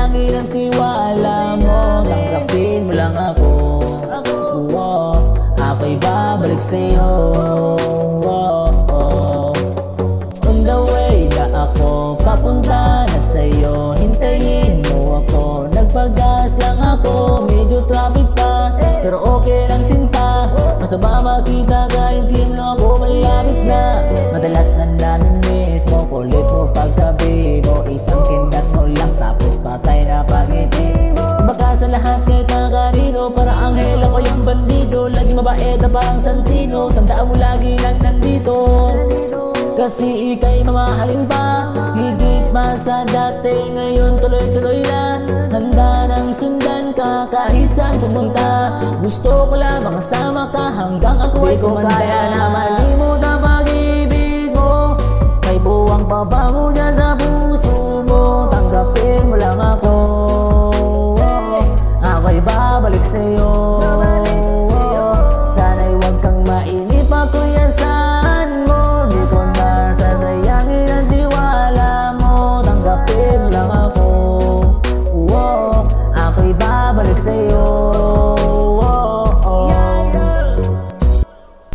manalangin ang tiwala mo. Tanggapin mo lang ako. Ako'y babalik sa'yo. On the way na ako, papunta na sa'yo. Hintayin mo ako, nagpagas lang ako. Medyo traffic pa, pero okay lang sinta. Basta ba makita ka, hindi mo ako malapit na. Madalas na namimiss mo, kulit mo pagsabi mo. Isang kindat mo lang, tapos patay na pag-ibig. Baka sa lahat kahit na kanino, para anghel ako yung bandido. Laging mabait na parang Santino, tandaan mo lagi lang nandito. Kasi ika'y mamahalin pa, higit pa sa dati. Ngayon tuloy-tuloy na, handa nang sundan ka kahit saan pumunta. Gusto ko lamang kasama ka hanggang ako'y kumanda. Di ko kaya na malimut ang pag-ibig mo, may buwang pa ba mo dyan sa